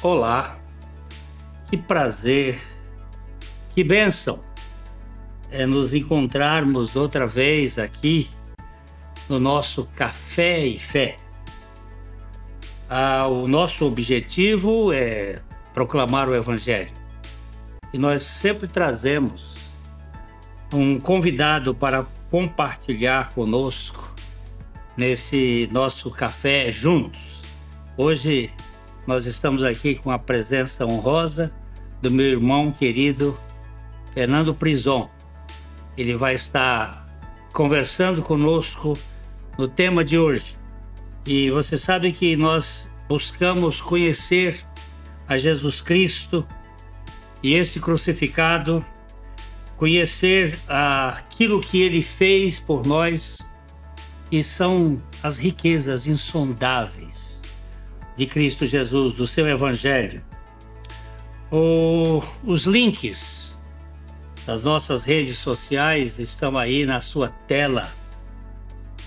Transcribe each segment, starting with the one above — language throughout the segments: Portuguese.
Olá, que prazer, que bênção é nos encontrarmos outra vez aqui no nosso Café e Fé. O nosso objetivo é proclamar o Evangelho e nós sempre trazemos um convidado para compartilhar conosco nesse nosso café juntos. Hoje nós estamos aqui com a presença honrosa do meu irmão querido Fernando Prison. Ele vai estar conversando conosco no tema de hoje. E você sabe que nós buscamos conhecer a Jesus Cristo e esse crucificado, conhecer aquilo que ele fez por nós, e são as riquezas insondáveis de Cristo Jesus, do seu Evangelho. Os links das nossas redes sociais estão aí na sua tela.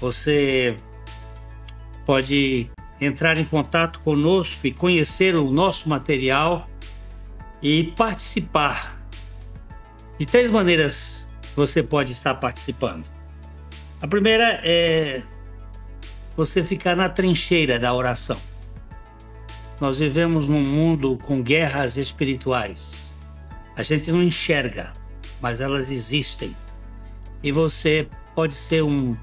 Você pode entrar em contato conosco e conhecer o nosso material e participar. De 3 maneiras você pode estar participando. A primeira é você ficar na trincheira da oração. Nós vivemos num mundo com guerras espirituais. A gente não enxerga, mas elas existem. E você pode ser um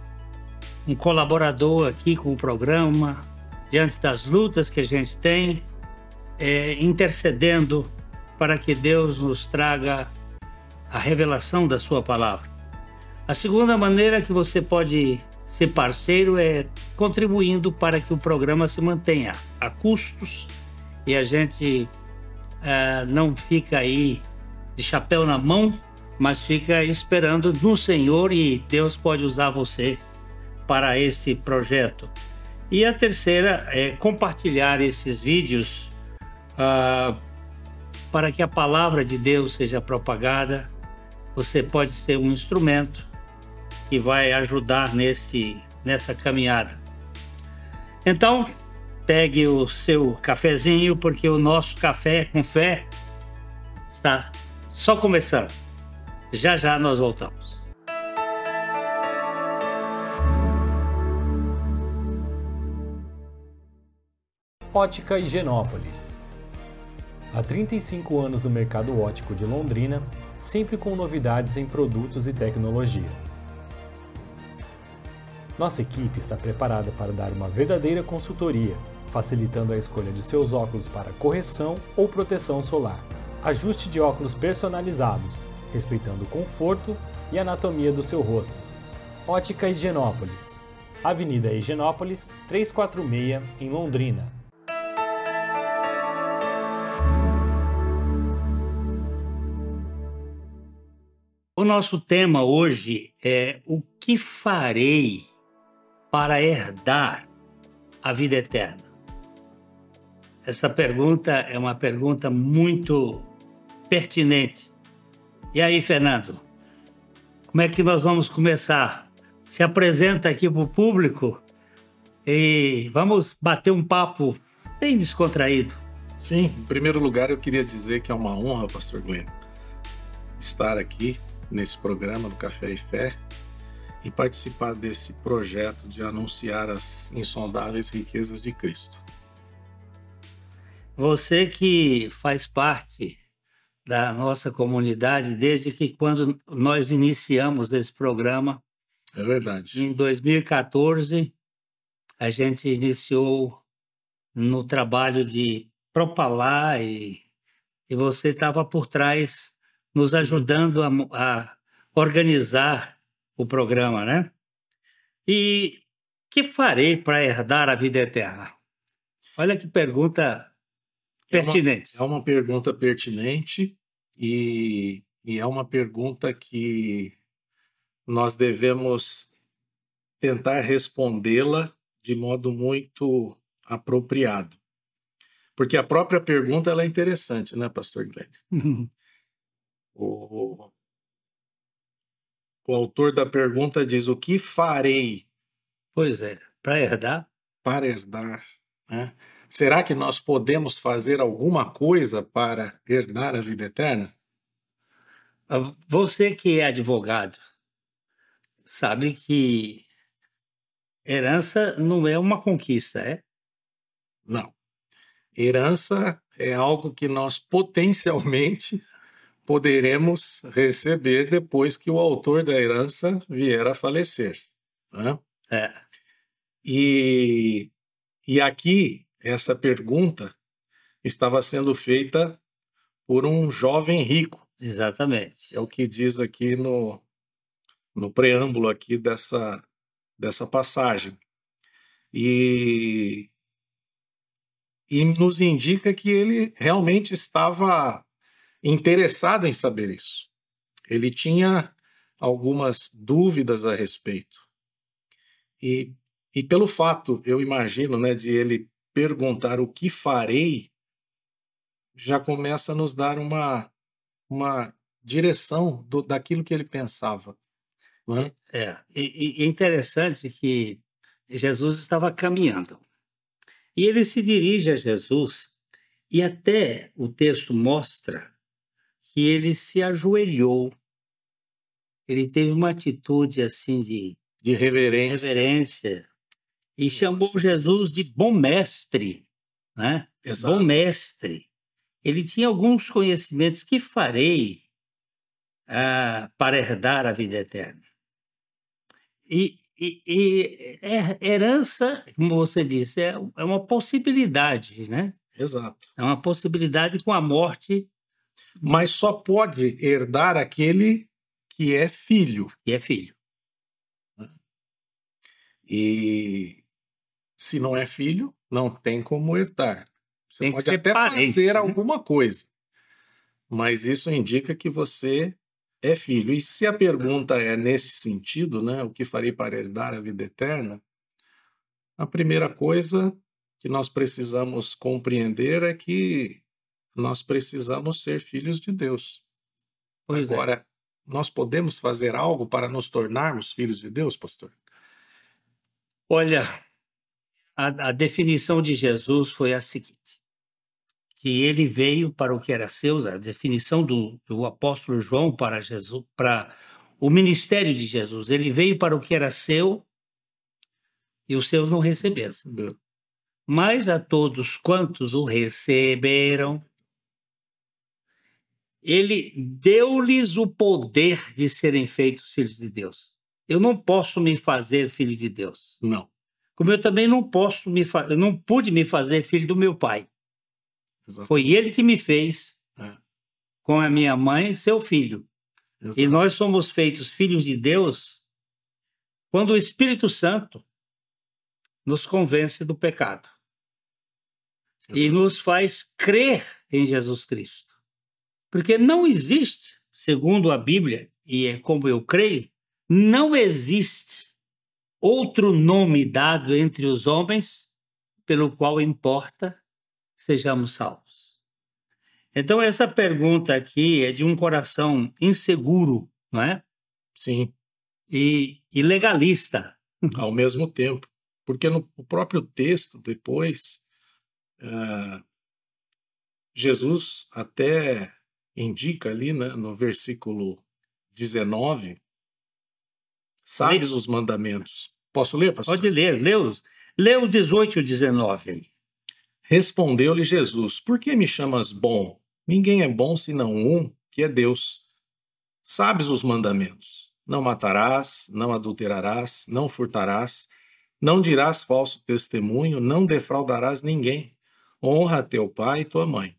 colaborador aqui com o programa, diante das lutas que a gente tem, intercedendo para que Deus nos traga a revelação da sua palavra. A segunda maneira que você pode ser parceiro é contribuindo para que o programa se mantenha a custos e a gente não fica aí de chapéu na mão, mas fica esperando no Senhor, e Deus pode usar você para esse projeto. E a terceira é compartilhar esses vídeos para que a palavra de Deus seja propagada. Você pode ser um instrumento que vai ajudar nessa caminhada. Então, pegue o seu cafezinho, porque o nosso Café com Fé está só começando. Já já nós voltamos. Ótica Higienópolis. Há 35 anos no mercado óptico de Londrina, sempre com novidades em produtos e tecnologia. Nossa equipe está preparada para dar uma verdadeira consultoria, facilitando a escolha de seus óculos para correção ou proteção solar. Ajuste de óculos personalizados, respeitando o conforto e anatomia do seu rosto. Ótica Higienópolis. Avenida Higienópolis, 346, em Londrina. O nosso tema hoje é o que farei para herdar a vida eterna. Essa pergunta é uma pergunta muito pertinente. E aí, Fernando, como é que nós vamos começar? Se apresenta aqui para o público e vamos bater um papo bem descontraído. Sim, em primeiro lugar eu queria dizer que é uma honra, pastor Glenn, estar aqui nesse programa do Café e Fé e participar desse projeto de anunciar as insondáveis riquezas de Cristo. Você que faz parte da nossa comunidade desde que quando nós iniciamos esse programa. É verdade. Em 2014, a gente iniciou no trabalho de propalar e você estava por trás nos Sim. ajudando a organizar o programa, né? E que farei para herdar a vida eterna? Olha que pergunta pertinente. É uma pergunta pertinente e é uma pergunta que nós devemos tentar respondê-la de modo muito apropriado. Porque a própria pergunta ela é interessante, né, pastor Glenn? O autor da pergunta diz: o que farei Pois é, para herdar? para herdar, né? Será que nós podemos fazer alguma coisa para herdar a vida eterna? Você que é advogado, sabe que herança não é uma conquista, é? Não. Herança é algo que nós potencialmente poderemos receber depois que o autor da herança vier a falecer, né? É, E aqui, essa pergunta estava sendo feita por um jovem rico. exatamente. É o que diz aqui no preâmbulo aqui dessa passagem. E nos indica que ele realmente estava interessado em saber isso. Ele tinha algumas dúvidas a respeito. E pelo fato, eu imagino, né, de ele perguntar o que farei, já começa a nos dar uma direção daquilo que ele pensava, né? E é interessante que Jesus estava caminhando. E ele se dirige a Jesus, e até o texto mostra que ele se ajoelhou. Ele teve uma atitude assim De reverência. reverência e chamou Nossa, Jesus de bom mestre, né? Exato. Bom mestre. Ele tinha alguns conhecimentos que farei para herdar a vida eterna. Herança, como você disse, é uma possibilidade, né? Exato. É uma possibilidade com a morte. Mas só pode herdar aquele que é filho. E é filho. E se não é filho, não tem como herdar. Você Tem que pode ser até parente, fazer né? alguma coisa, mas isso indica que você é filho. E se a pergunta é nesse sentido, né, o que farei para herdar a vida eterna? A primeira coisa que nós precisamos compreender é que nós precisamos ser filhos de Deus. Pois é. Agora, nós podemos fazer algo para nos tornarmos filhos de Deus, pastor? Olha, a definição de Jesus foi a seguinte: que ele veio para o que era seu, a definição do apóstolo João para Jesus, para o ministério de Jesus. Ele veio para o que era seu e os seus não receberam. Mas a todos quantos o receberam, ele deu-lhes o poder de serem feitos filhos de Deus. Eu não posso me fazer filho de Deus. Não. Como eu também não posso eu não pude me fazer filho do meu pai. Exatamente. Foi ele que me fez, com a minha mãe, seu filho. Exato. E nós somos feitos filhos de Deus quando o Espírito Santo nos convence do pecado. E nos faz crer em Jesus Cristo. Porque não existe, segundo a Bíblia, e é como eu creio, não existe outro nome dado entre os homens pelo qual importa sejamos salvos. Então, essa pergunta aqui é de um coração inseguro, não é? Sim. E legalista. Ao mesmo tempo. Porque no próprio texto, depois, Jesus até indica ali, né, no versículo 19, sabes os mandamentos. Posso ler, pastor? Pode ler. Lê os 18 e 19 aí. Respondeu-lhe Jesus: Por que me chamas bom? Ninguém é bom senão um, que é Deus. Sabes os mandamentos: não matarás, não adulterarás, não furtarás, não dirás falso testemunho, não defraudarás ninguém. Honra teu pai e tua mãe.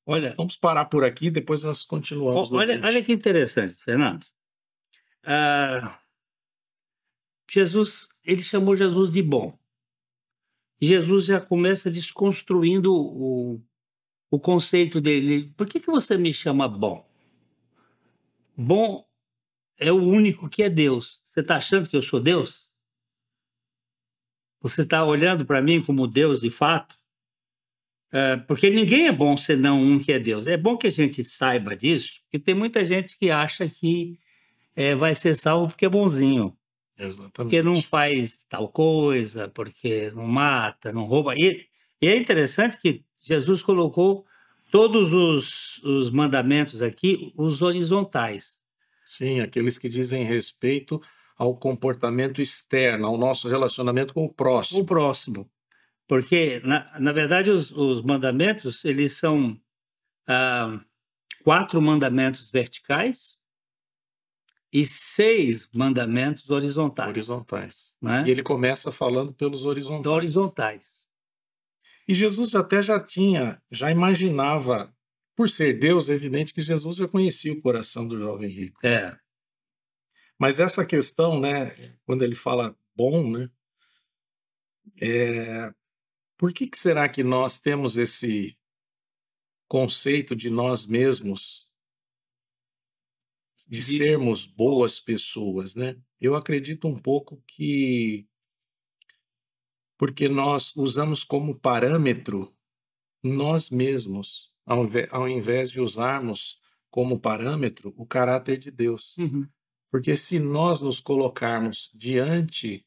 Olha, vamos parar por aqui, depois nós continuamos. Olha que interessante, Fernando. Jesus, ele chamou Jesus de bom. Jesus já começa desconstruindo o conceito dele. Por que você me chama bom? Bom é o único que é Deus. Você está achando que eu sou Deus? Você está olhando para mim como Deus de fato? Porque ninguém é bom senão um que é Deus. É bom que a gente saiba disso, porque tem muita gente que acha que vai ser salvo porque é bonzinho. porque não Exatamente. faz tal coisa, porque não mata, não rouba. E é interessante que Jesus colocou todos os mandamentos aqui, os horizontais. Sim, aqueles que dizem respeito ao comportamento externo, ao nosso relacionamento com o O próximo. próximo. Porque, na verdade, os mandamentos, eles são 4 mandamentos verticais e 6 mandamentos horizontais. Horizontais. Né? E ele começa falando pelos horizontais. Horizontais. E Jesus já imaginava, por ser Deus, é evidente que Jesus já conhecia o coração do jovem rico. É. Mas essa questão, né, quando ele fala bom, né, por que será que nós temos esse conceito de nós mesmos, de sermos boas pessoas, né? Eu acredito um pouco que porque nós usamos como parâmetro nós mesmos, ao invés de usarmos como parâmetro o caráter de Deus. Uhum. Porque se nós nos colocarmos diante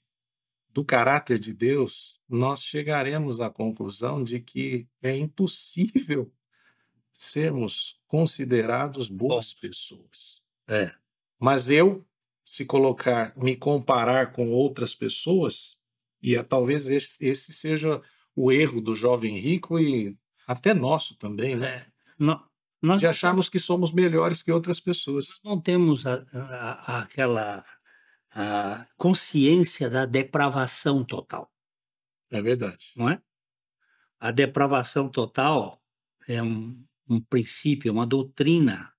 do caráter de Deus, nós chegaremos à conclusão de que é impossível sermos considerados boas pessoas. É. Mas se me comparar com outras pessoas, talvez esse seja o erro do jovem rico e até nosso também, né? Nós De acharmos que somos melhores que outras pessoas. não temos aquela consciência da depravação total. É verdade. Não é? A depravação total é um princípio, uma doutrina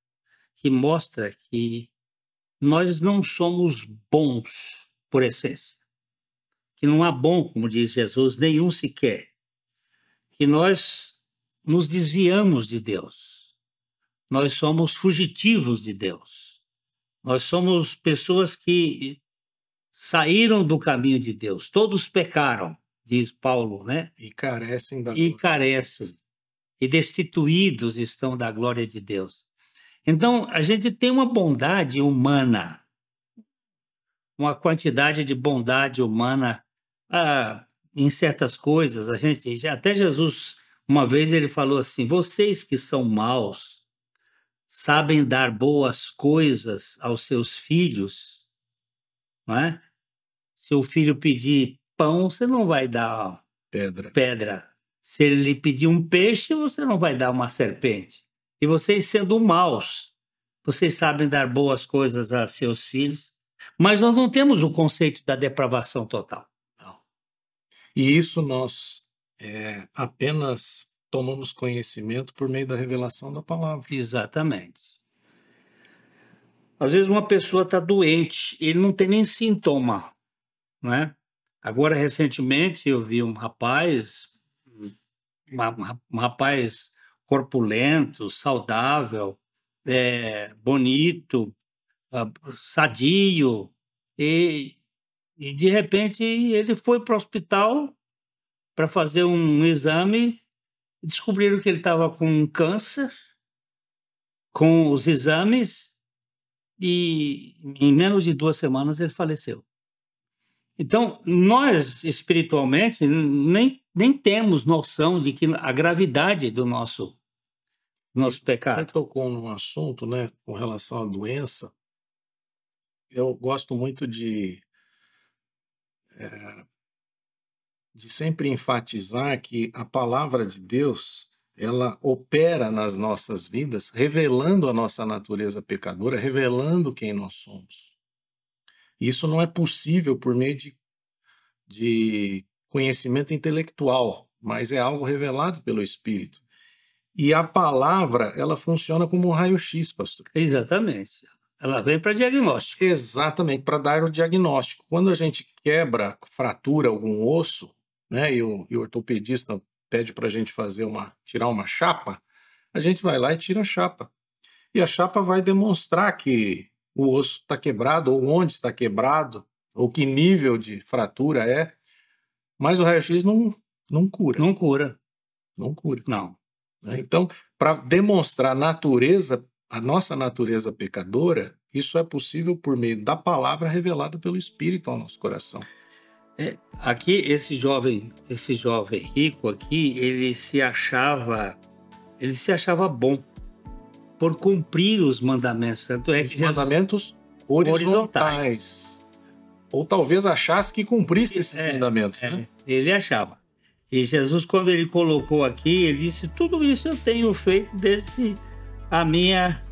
que mostra que nós não somos bons por essência. Que não há bom, como diz Jesus, nenhum sequer. Que nós nos desviamos de Deus. Nós somos fugitivos de Deus. Nós somos pessoas que saíram do caminho de Deus. Todos pecaram, diz Paulo, né? E carecem da E glória. carecem. E destituídos estão da glória de Deus. Então, a gente tem uma bondade humana, uma quantidade de bondade humana em certas coisas. Até Jesus, uma vez ele falou assim, vocês que são maus, sabem dar boas coisas aos seus filhos, não é? Se o filho pedir pão, você não vai dar pedra. Se ele lhe pedir um peixe, você não vai dar uma serpente. E vocês sendo maus, vocês sabem dar boas coisas a seus filhos, mas nós não temos o conceito da depravação total. Não. E isso nós apenas tomamos conhecimento por meio da revelação da palavra. Exatamente. Às vezes uma pessoa está doente, ele não tem nem sintoma, né? Agora, recentemente, eu vi um rapaz corpulento, saudável, bonito, sadio, e de repente ele foi para o hospital para fazer um exame, descobriram que ele estava com câncer, com os exames, e em menos de 2 semanas ele faleceu. Então, nós, espiritualmente, nem temos noção de que a gravidade do nosso pecado. Você tocou num assunto, né, com relação à doença. Eu gosto muito de sempre enfatizar que a palavra de Deus, ela opera nas nossas vidas, revelando a nossa natureza pecadora, revelando quem nós somos. Isso não é possível por meio de conhecimento intelectual, mas é algo revelado pelo Espírito. E a palavra, ela funciona como um raio-x, pastor. Exatamente. Ela vem para diagnóstico. Exatamente, para dar o diagnóstico. Quando a gente quebra, fratura algum osso, né, e o ortopedista pede para a gente tirar uma chapa, a gente vai lá e tira a chapa. E a chapa vai demonstrar que o osso está quebrado, ou onde está quebrado, ou que nível de fratura é, mas o raio-x não cura. Não cura. Não cura. Não. Então, para demonstrar a nossa natureza pecadora, isso é possível por meio da palavra revelada pelo Espírito ao nosso coração. Aqui, esse jovem rico aqui, ele se achava bom por cumprir os mandamentos. Tanto é que Os mandamentos horizontais. Ou talvez achasse que cumprisse esses mandamentos, né? Ele achava. E Jesus, quando ele colocou aqui, ele disse: tudo isso eu tenho feito desde a minha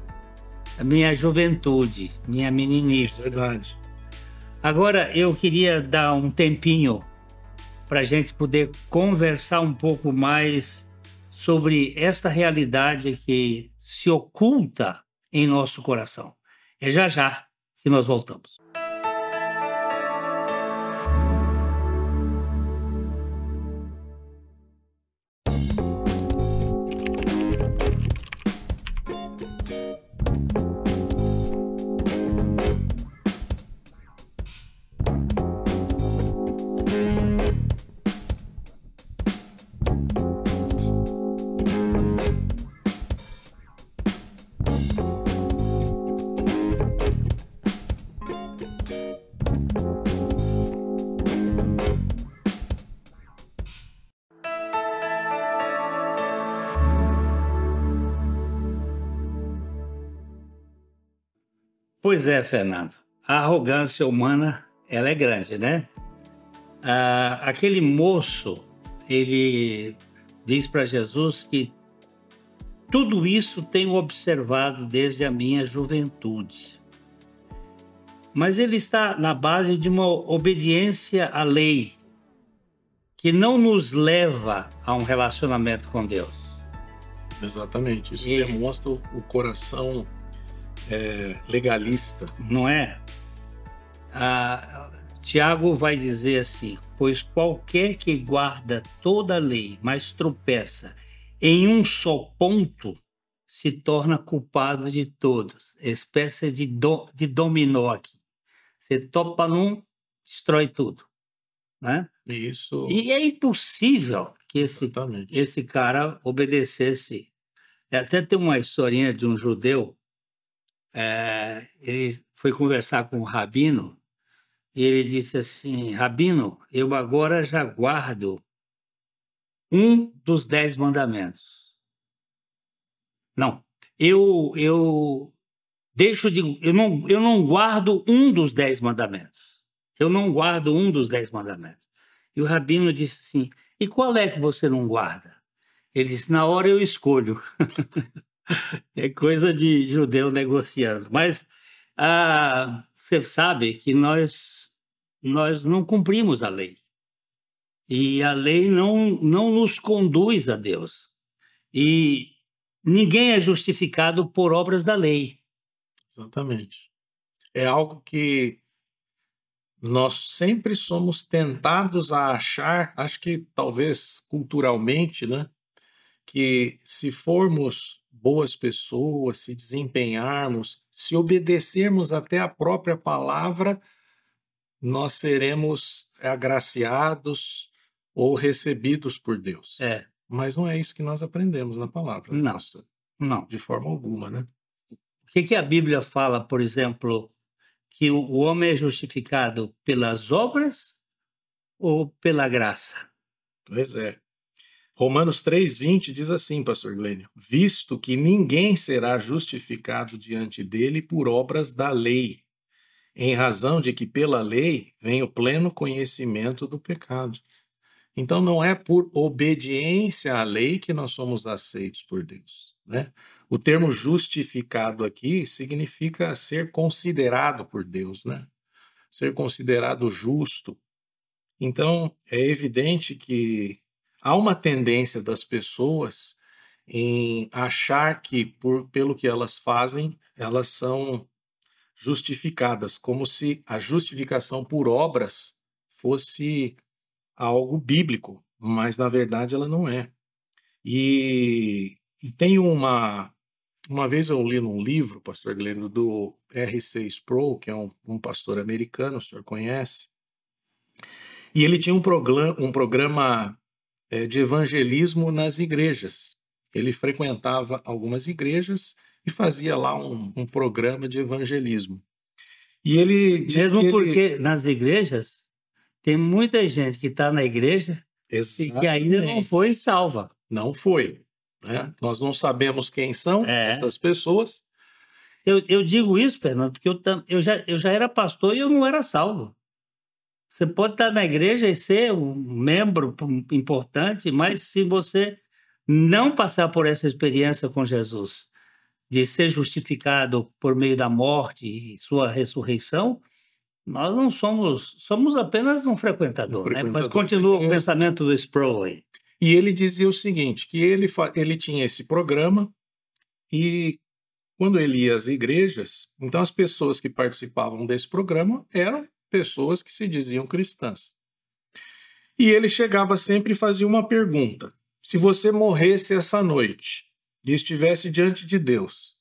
juventude, minha meninice. Verdade. Agora, eu queria dar um tempinho para a gente poder conversar um pouco mais sobre esta realidade que se oculta em nosso coração. É já que nós voltamos. Pois é, Fernando. A arrogância humana, ela é grande, né? Aquele moço, ele diz para Jesus que tudo isso tenho observado desde a minha juventude. Mas ele está na base de uma obediência à lei que não nos leva a um relacionamento com Deus. Exatamente. Isso demonstra o coração legalista. Não é? Tiago vai dizer assim: pois qualquer que guarda toda a lei, mas tropeça em um só ponto, se torna culpado de todos. Espécie de dominó aqui. Você topa num, destrói tudo. Né? Isso. E é impossível que esse cara obedecesse. Até tem uma historinha de um judeu. Ele foi conversar com o rabino e ele disse assim: rabino, eu agora já guardo um dos 10 mandamentos. Não, eu não guardo um dos 10 mandamentos. Eu não guardo um dos 10 mandamentos. E o rabino disse assim: e qual é que você não guarda? Ele disse: na hora eu escolho. É coisa de judeu negociando. Mas você sabe que nós não cumprimos a lei. E a lei não nos conduz a Deus. E ninguém é justificado por obras da lei. Exatamente. É algo que nós sempre somos tentados a achar, acho que talvez culturalmente, né? Que se formos boas pessoas, se desempenharmos, se obedecermos até a própria palavra, nós seremos agraciados ou recebidos por Deus. Mas não é isso que nós aprendemos na palavra, não, pastor? Não. De forma alguma, né? O que a Bíblia fala, por exemplo, que o homem é justificado pelas obras ou pela graça? Pois é. Romanos 3,20 diz assim, pastor Glênio: visto que ninguém será justificado diante dele por obras da lei, em razão de que pela lei vem o pleno conhecimento do pecado. Então não é por obediência à lei que nós somos aceitos por Deus, né? O termo justificado aqui significa ser considerado por Deus, né? Ser considerado justo. Então é evidente que há uma tendência das pessoas em achar que, pelo que elas fazem, elas são justificadas, como se a justificação por obras fosse algo bíblico, mas na verdade ela não é. E tem uma vez eu li num livro, pastor Glênio, do R.C. Sproul, que é um pastor americano, o senhor conhece, e ele tinha um programa de evangelismo nas igrejas. Ele frequentava algumas igrejas e fazia lá um programa de evangelismo. E ele diz Mesmo que porque nas igrejas tem muita gente que está na igreja e que ainda não Exatamente. foi salva. Não foi, né? Nós não sabemos quem são essas pessoas. Eu digo isso, Fernando, porque eu já era pastor e eu não era salvo. Você pode estar na igreja e ser um membro importante, mas se você não passar por essa experiência com Jesus, de ser justificado por meio da morte e sua ressurreição, nós não somos apenas um frequentador, né? Mas continua o pensamento do Sproul aí. E ele dizia o seguinte, que ele tinha esse programa e quando ele ia às igrejas, então as pessoas que participavam desse programa eram pessoas que se diziam cristãs. E ele chegava sempre e fazia uma pergunta: se você morresse essa noite e estivesse diante de Deus,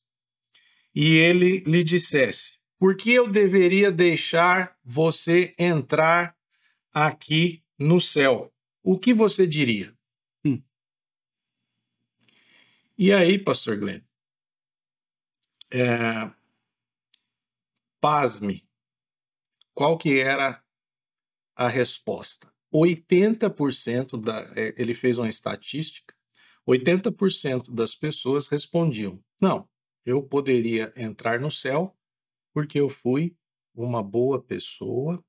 e ele lhe dissesse, por que eu deveria deixar você entrar aqui no céu? O que você diria? E aí, pastor Glenn, pasme, qual que era a resposta? 80% ele fez uma estatística, 80% das pessoas respondiam, não, eu poderia entrar no céu porque eu fui uma boa pessoa,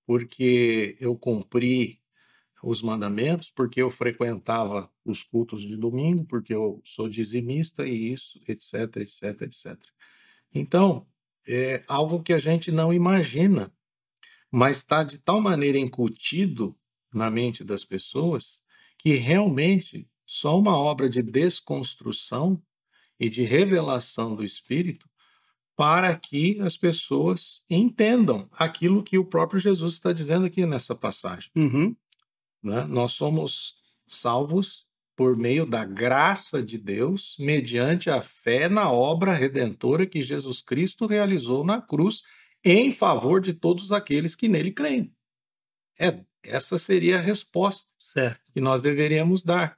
porque eu cumpri os mandamentos, porque eu frequentava os cultos de domingo, porque eu sou dizimista e isso, etc, etc, etc. Então, é algo que a gente não imagina, mas está de tal maneira incutido na mente das pessoas que realmente só uma obra de desconstrução e de revelação do Espírito para que as pessoas entendam aquilo que o próprio Jesus está dizendo aqui nessa passagem. Né? Nós somos salvos por meio da graça de Deus, mediante a fé na obra redentora que Jesus Cristo realizou na cruz em favor de todos aqueles que nele creem. Essa seria a resposta que nós deveríamos dar.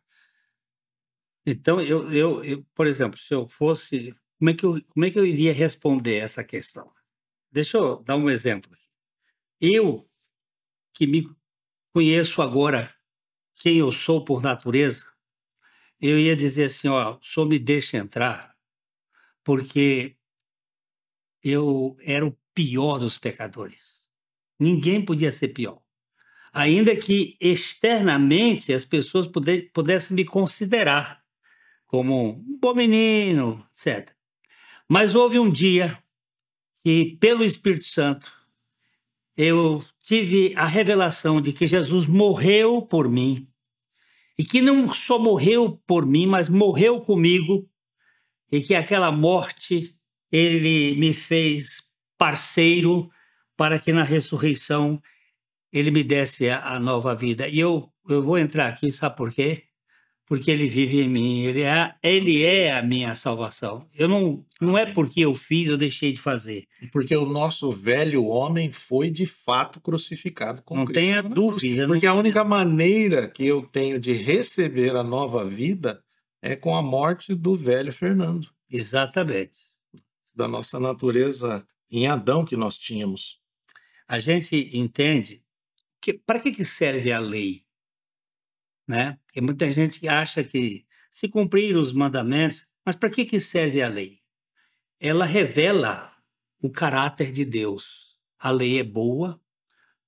Então, por exemplo, se eu fosse... Como é que eu iria responder essa questão? Deixa eu dar um exemplo. Eu, que me conheço agora quem eu sou por natureza, eu ia dizer assim, ó, o senhor me deixa entrar, porque eu era o pior dos pecadores. Ninguém podia ser pior. Ainda que externamente as pessoas pudessem me considerar como um bom menino, etc. Mas houve um dia que, pelo Espírito Santo, eu tive a revelação de que Jesus morreu por mim, e que não só morreu por mim, mas morreu comigo, e que aquela morte ele me fez parceiro para que na ressurreição ele me desse a nova vida. E eu vou entrar aqui, sabe por quê? Porque ele vive em mim, ele é a minha salvação. Eu não é porque eu fiz, eu deixei de fazer. Porque o nosso velho homem foi de fato crucificado com Cristo. Não tenha dúvida. Porque a única maneira que eu tenho de receber a nova vida é com a morte do velho Fernando. Exatamente. Da nossa natureza em Adão que nós tínhamos. A gente entende que para que serve a lei? Né? Porque muita gente acha que se cumprir os mandamentos, mas para que serve a lei? Ela revela o caráter de Deus. A lei é boa,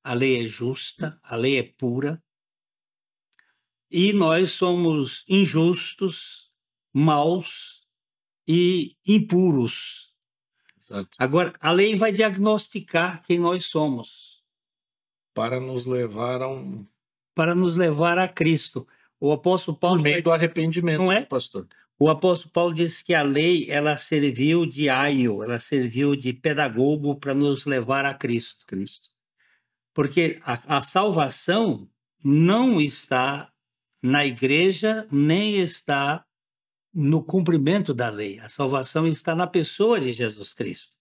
a lei é justa, a lei é pura, e nós somos injustos, maus e impuros. Exato. Agora, a lei vai diagnosticar quem nós somos. Para nos levar a Cristo. O apóstolo Paulo... Por meio do arrependimento, não é? Pastor? O apóstolo Paulo disse que a lei ela serviu de aio, ela serviu de pedagogo para nos levar a Cristo. Porque a salvação não está na igreja, nem está no cumprimento da lei. A salvação está na pessoa de Jesus Cristo.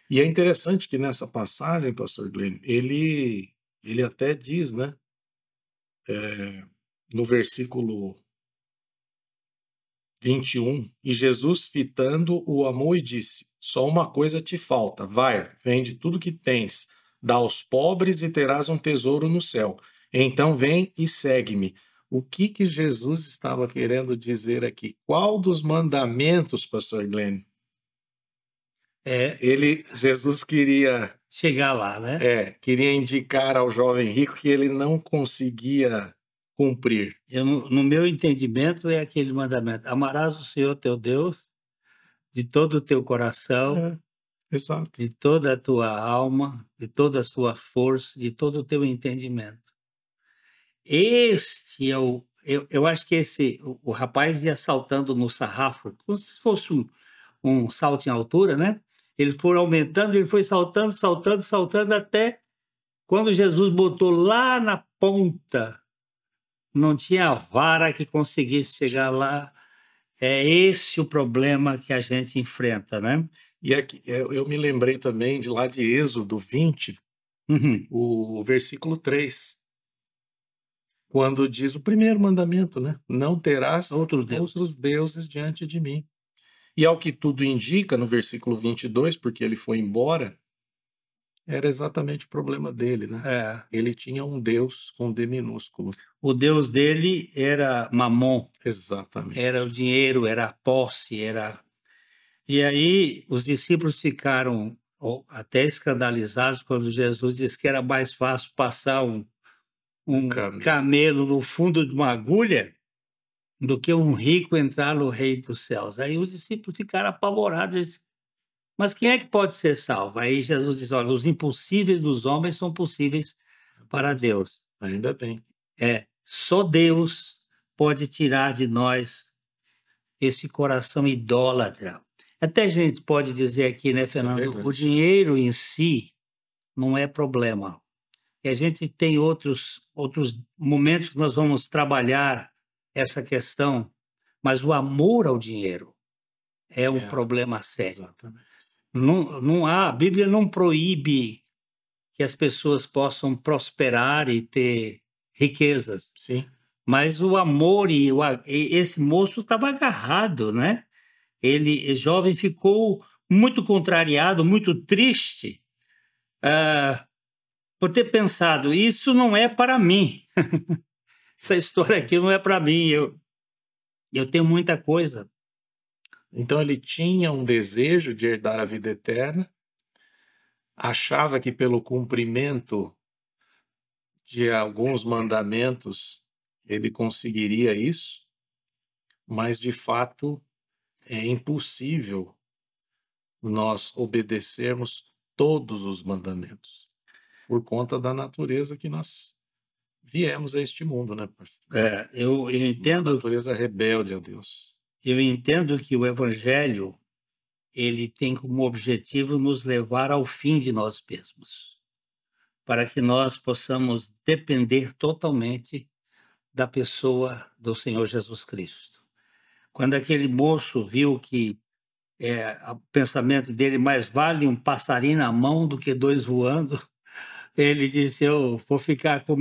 E é interessante que nessa passagem, pastor Glenn, ele até diz, né, no versículo 21, e Jesus, fitando, o amou e disse: só uma coisa te falta, vai, vende tudo que tens, dá aos pobres e terás um tesouro no céu. Então vem e segue-me. O que Jesus estava querendo dizer aqui? Qual dos mandamentos, pastor Glenn? Jesus queria chegar lá, né? Queria indicar ao jovem rico que ele não conseguia cumprir. No meu entendimento, é aquele mandamento: amarás o Senhor teu Deus de todo o teu coração, exato, de toda a tua alma, de toda a tua força, de todo o teu entendimento. Este é eu acho que o rapaz ia saltando no sarrafo, como se fosse um salto em altura, né? Ele foi aumentando, ele foi saltando, saltando, saltando, até quando Jesus botou lá na ponta, não tinha vara que conseguisse chegar lá. É esse o problema que a gente enfrenta, né? E aqui, eu me lembrei também de lá de Êxodo 20, o versículo 3, quando diz o primeiro mandamento, né? Não terás outros deuses diante de mim. E ao que tudo indica, no versículo 22, porque ele foi embora, era exatamente o problema dele, né? Ele tinha um Deus com D minúsculo. O Deus dele era Mamon. Exatamente. Era o dinheiro, era a posse, era... E aí os discípulos ficaram até escandalizados quando Jesus disse que era mais fácil passar um camelo no fundo de uma agulha do que um rico entrar no reino dos céus. Aí os discípulos ficaram apavorados. Mas quem é que pode ser salvo? Aí Jesus diz: olha, os impossíveis dos homens são possíveis para Deus. Ainda bem. Só Deus pode tirar de nós esse coração idólatra. Até a gente pode dizer aqui, né, Fernando? O dinheiro em si não é problema. E a gente tem outros momentos que nós vamos trabalhar essa questão, mas o amor ao dinheiro é um problema sério. Exatamente. A Bíblia não proíbe que as pessoas possam prosperar e ter riquezas. Sim. Mas o amor e esse moço estava agarrado, né? Ele, jovem, ficou muito contrariado, muito triste, por ter pensado: isso não é para mim. Essa história aqui não é para mim. Eu tenho muita coisa. Então ele tinha um desejo de herdar a vida eterna, achava que pelo cumprimento de alguns mandamentos ele conseguiria isso, mas de fato é impossível nós obedecermos todos os mandamentos por conta da natureza que nós viemos a este mundo, né, pastor? Eu entendo. Uma natureza rebelde a Deus. Eu entendo que o Evangelho, ele tem como objetivo nos levar ao fim de nós mesmos, para que nós possamos depender totalmente da pessoa do Senhor Jesus Cristo. Quando aquele moço viu que o pensamento dele: mais vale um passarinho na mão do que dois voando, ele disse: eu vou ficar com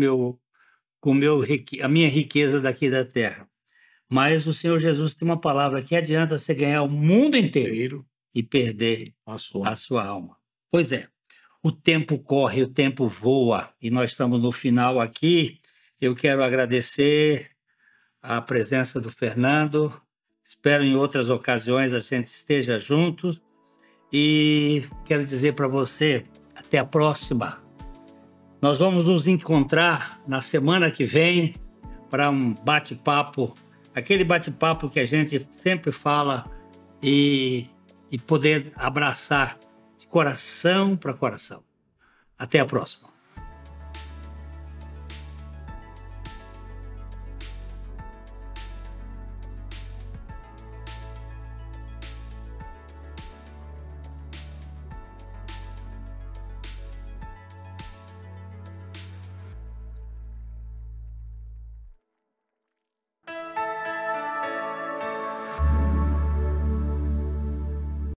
a minha riqueza daqui da terra. Mas o Senhor Jesus tem uma palavra: que adianta você ganhar o mundo inteiro e perder a sua alma. Pois é, o tempo corre, o tempo voa, e nós estamos no final aqui. Eu quero agradecer a presença do Fernando. Espero em outras ocasiões a gente esteja juntos. E quero dizer para você, até a próxima. Nós vamos nos encontrar na semana que vem para um bate-papo, aquele bate-papo que a gente sempre fala, e poder abraçar de coração para coração. Até a próxima.